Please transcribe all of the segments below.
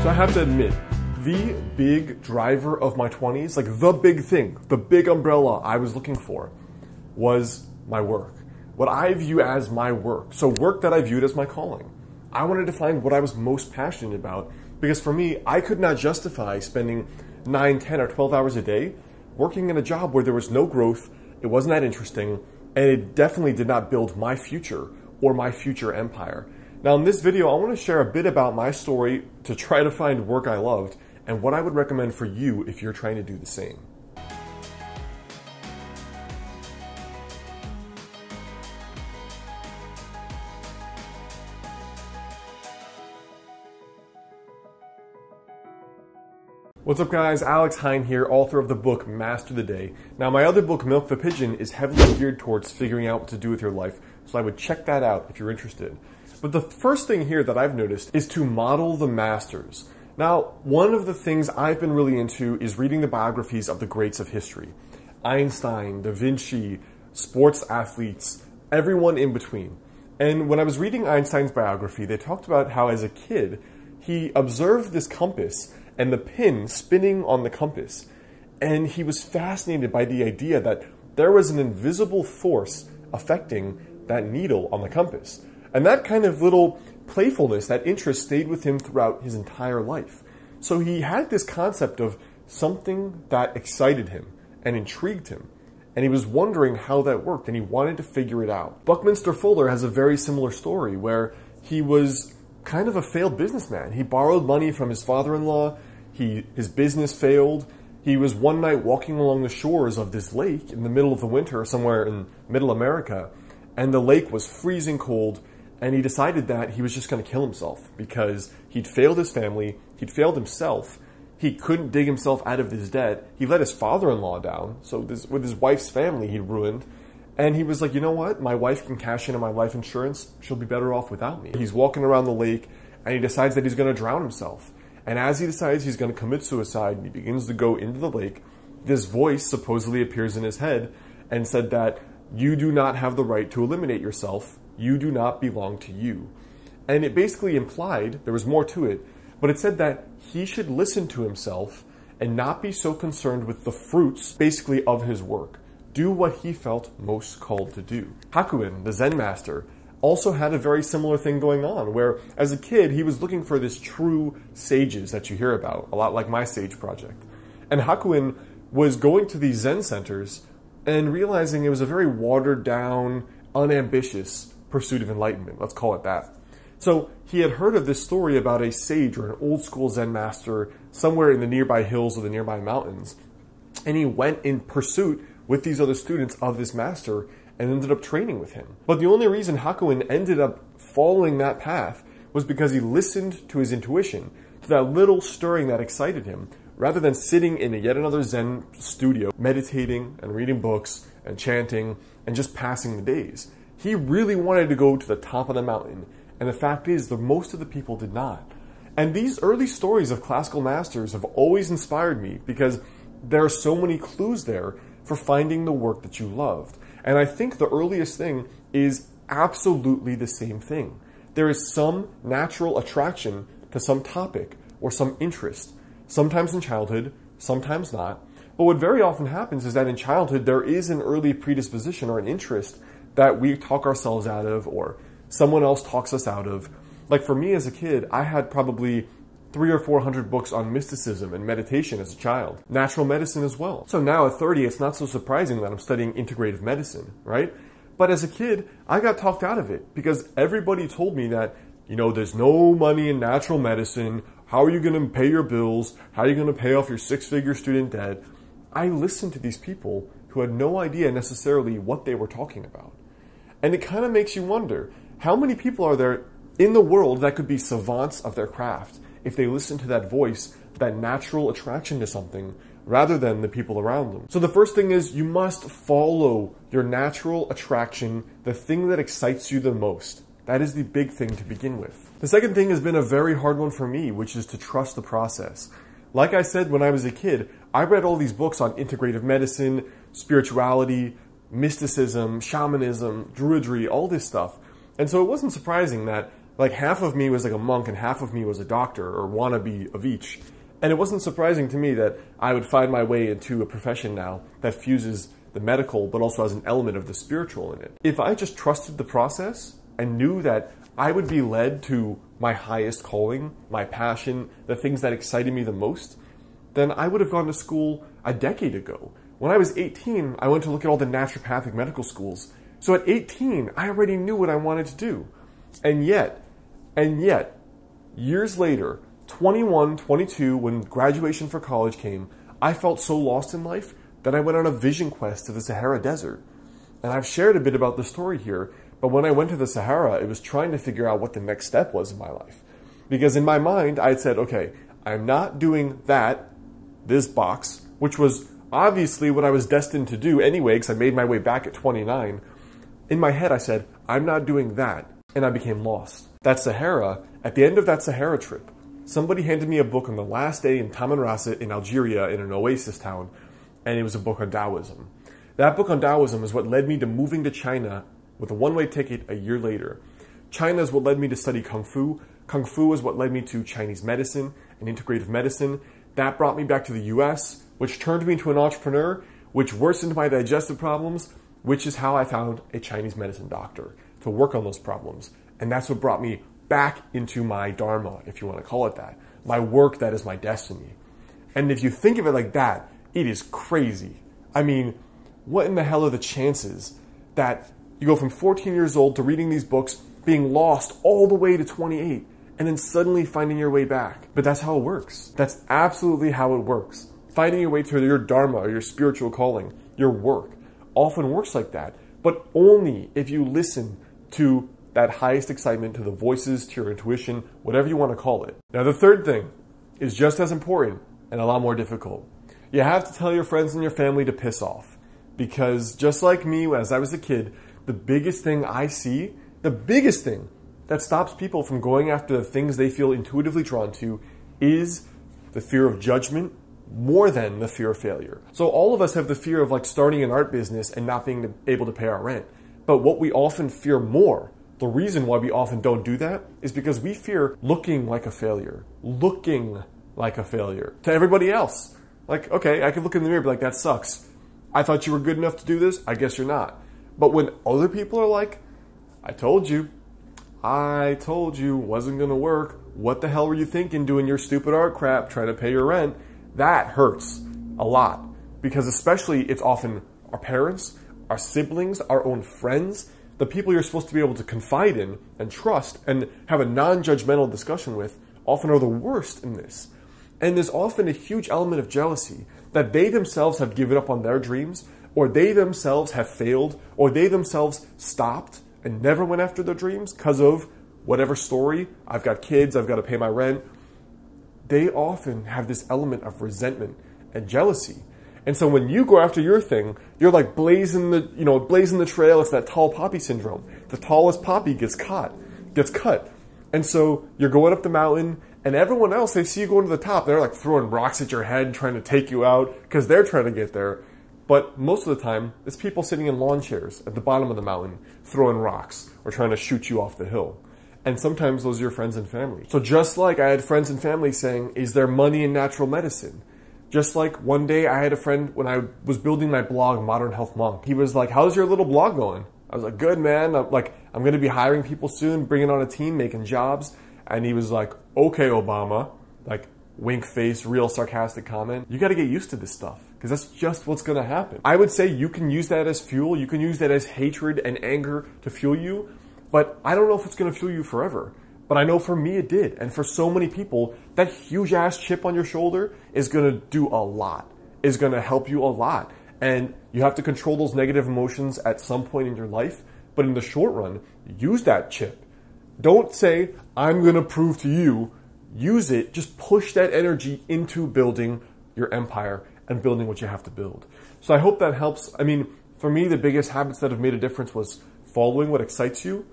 So I have to admit, the big driver of my 20s, like the big thing, the big umbrella I was looking for, was my work. What I view as my work. So work that I viewed as my calling. I wanted to find what I was most passionate about, because for me, I could not justify spending 9, 10, or 12 hours a day working in a job where there was no growth, it wasn't that interesting, and it definitely did not build my future or my future empire. Now in this video, I want to share a bit about my story to try to find work I loved and what I would recommend for you if you're trying to do the same. What's up guys, Alex Hein here, author of the book Master the Day. Now my other book, Milk the Pigeon, is heavily geared towards figuring out what to do with your life, so I would check that out if you're interested. But the first thing here that I've noticed is to model the masters. Now, one of the things I've been really into is reading the biographies of the greats of history. Einstein, Da Vinci, sports athletes, everyone in between. And when I was reading Einstein's biography, they talked about how as a kid, he observed this compass and the pin spinning on the compass. And he was fascinated by the idea that there was an invisible force affecting that needle on the compass. And that kind of little playfulness, that interest stayed with him throughout his entire life. So he had this concept of something that excited him and intrigued him. And he was wondering how that worked and he wanted to figure it out. Buckminster Fuller has a very similar story where he was kind of a failed businessman. He borrowed money from his father-in-law. His business failed. He was one night walking along the shores of this lake in the middle of the winter somewhere in middle America, and the lake was freezing cold, and he decided that he was just going to kill himself because he'd failed his family, he'd failed himself, he couldn't dig himself out of his debt, he let his father-in-law down, so with his wife's family he'd ruined, and he was like, you know what, my wife can cash in on my life insurance, she'll be better off without me. He's walking around the lake, and he decides that he's going to drown himself. And as he decides he's going to commit suicide, and he begins to go into the lake, this voice supposedly appears in his head and said that you do not have the right to eliminate yourself. You do not belong to you. And it basically implied, there was more to it, but it said that he should listen to himself and not be so concerned with the fruits, basically, of his work. Do what he felt most called to do. Hakuin, the Zen master, also had a very similar thing going on, where as a kid, he was looking for this true sages that you hear about, a lot like my Sage Project. And Hakuin was going to these Zen centers and realizing it was a very watered down, unambitious pursuit of enlightenment, let's call it that. So he had heard of this story about a sage or an old school Zen master somewhere in the nearby hills or the nearby mountains. And he went in pursuit with these other students of this master and ended up training with him. But the only reason Hakuin ended up following that path was because he listened to his intuition, to that little stirring that excited him, rather than sitting in yet another Zen studio, meditating and reading books and chanting and just passing the days. He really wanted to go to the top of the mountain, and the fact is that most of the people did not. And these early stories of classical masters have always inspired me because there are so many clues there for finding the work that you loved. And I think the earliest thing is absolutely the same thing. There is some natural attraction to some topic or some interest, sometimes in childhood, sometimes not. But what very often happens is that in childhood, there is an early predisposition or an interest that we talk ourselves out of or someone else talks us out of. Like for me as a kid, I had probably 300 or 400 books on mysticism and meditation as a child. Natural medicine as well. So now at 30, it's not so surprising that I'm studying integrative medicine, right? But as a kid, I got talked out of it because everybody told me that, you know, there's no money in natural medicine. How are you going to pay your bills? How are you going to pay off your 6-figure student debt? I listened to these people who had no idea necessarily what they were talking about. And it kind of makes you wonder, how many people are there in the world that could be savants of their craft if they listen to that voice, that natural attraction to something, rather than the people around them? So the first thing is you must follow your natural attraction, the thing that excites you the most. That is the big thing to begin with. The second thing has been a very hard one for me, which is to trust the process. Like I said, when I was a kid, I read all these books on integrative medicine, spirituality, mysticism, shamanism, druidry, all this stuff. And so it wasn't surprising that Like half of me was like a monk and half of me was a doctor or wannabe of each. And it wasn't surprising to me that I would find my way into a profession now that fuses the medical but also has an element of the spiritual in it. If I just trusted the process and knew that I would be led to my highest calling, my passion, the things that excited me the most, then I would have gone to school a decade ago. When I was 18, I went to look at all the naturopathic medical schools. So at 18, I already knew what I wanted to do. And yet, years later, 21, 22, when graduation for college came, I felt so lost in life that I went on a vision quest to the Sahara Desert. And I've shared a bit about the story here, but when I went to the Sahara, it was trying to figure out what the next step was in my life. Because in my mind, I had said, okay, I'm not doing this box, which was obviously what I was destined to do anyway, because I made my way back at 29. In my head, I said, I'm not doing that. And I became lost. That Sahara, at the end of that Sahara trip, somebody handed me a book on the last day in Tamanrasset in Algeria in an oasis town, and it was a book on Taoism. That book on Taoism is what led me to moving to China with a one-way ticket a year later. China is what led me to study Kung Fu. Kung Fu is what led me to Chinese medicine and integrative medicine. That brought me back to the US, which turned me into an entrepreneur, which worsened my digestive problems, which is how I found a Chinese medicine doctor to work on those problems. And that's what brought me back into my dharma, if you want to call it that. My work that is my destiny. And if you think of it like that, it is crazy. I mean, what in the hell are the chances that you go from 14 years old to reading these books, being lost all the way to 28, and then suddenly finding your way back? But that's how it works. That's absolutely how it works. Finding your way to your dharma or your spiritual calling, your work, often works like that. But only if you listen to that highest excitement, to the voices, to your intuition, whatever you want to call it. Now, the third thing is just as important and a lot more difficult. You have to tell your friends and your family to piss off. Because just like me, as I was a kid, the biggest thing I see, the biggest thing that stops people from going after the things they feel intuitively drawn to is the fear of judgment more than the fear of failure. So all of us have the fear of like starting an art business and not being able to pay our rent. But what we often fear more, the reason why we often don't do that, is because we fear looking like a failure. Looking like a failure to everybody else. Like, okay, I could look in the mirror and be like, that sucks. I thought you were good enough to do this. I guess you're not. But when other people are like, I told you wasn't gonna work. What the hell were you thinking doing your stupid art crap, trying to pay your rent? That hurts a lot. Because especially it's often our parents, our siblings, our own friends, the people you're supposed to be able to confide in and trust and have a non-judgmental discussion with often are the worst in this. And there's often a huge element of jealousy that they themselves have given up on their dreams, or they themselves have failed, or they themselves stopped and never went after their dreams because of whatever story. I've got kids, I've got to pay my rent. They often have this element of resentment and jealousy. And so when you go after your thing, you're like blazing the trail. It's that tall poppy syndrome. The tallest poppy gets cut. And so you're going up the mountain, and everyone else, they see you going to the top. They're like throwing rocks at your head, trying to take you out because they're trying to get there. But most of the time, it's people sitting in lawn chairs at the bottom of the mountain, throwing rocks or trying to shoot you off the hill. And sometimes those are your friends and family. So just like I had friends and family saying, is there money in natural medicine? Just like one day I had a friend when I was building my blog, Modern Health Monk. He was like, how's your little blog going? I was like, good, man. I'm going to be hiring people soon, bringing on a team, making jobs. And he was like, okay, Obama, like wink face, real sarcastic comment. You got to get used to this stuff because that's just what's going to happen. I would say you can use that as fuel. You can use that as hatred and anger to fuel you. But I don't know if it's going to fuel you forever. But I know for me it did. And for so many people, that huge ass chip on your shoulder is going to do a lot, is going to help you a lot. And you have to control those negative emotions at some point in your life. But in the short run, use that chip. Don't say, I'm going to prove to you. Use it. Just push that energy into building your empire and building what you have to build. So I hope that helps. I mean, for me, the biggest habits that have made a difference was following what excites you,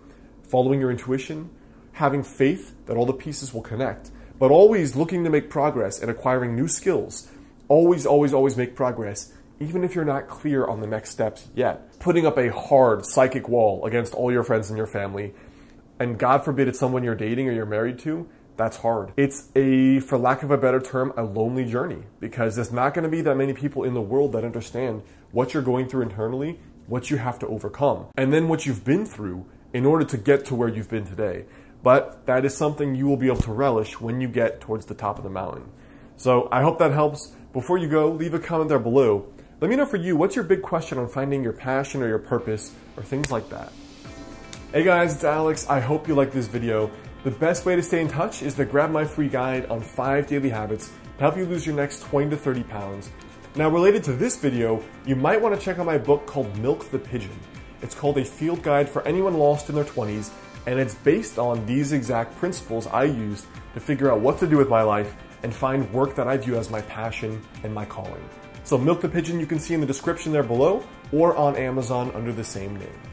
following your intuition, having faith that all the pieces will connect, but always looking to make progress and acquiring new skills. Always, always, always make progress, even if you're not clear on the next steps yet. Putting up a hard psychic wall against all your friends and your family and God forbid it's someone you're dating or you're married to, that's hard. It's a, for lack of a better term, a lonely journey, because there's not going to be that many people in the world that understand what you're going through internally, what you have to overcome, and then what you've been through in order to get to where you've been today. But that is something you will be able to relish when you get towards the top of the mountain. So I hope that helps. Before you go, leave a comment there below. Let me know for you, what's your big question on finding your passion or your purpose or things like that? Hey guys, it's Alex. I hope you liked this video. The best way to stay in touch is to grab my free guide on 5 daily habits to help you lose your next 20 to 30 pounds. Now, related to this video, you might want to check out my book called Milk the Pigeon. It's called a field guide for anyone lost in their 20s, and it's based on these exact principles I used to figure out what to do with my life and find work that I view as my passion and my calling. So Milk the Pigeon you can see in the description there below or on Amazon under the same name.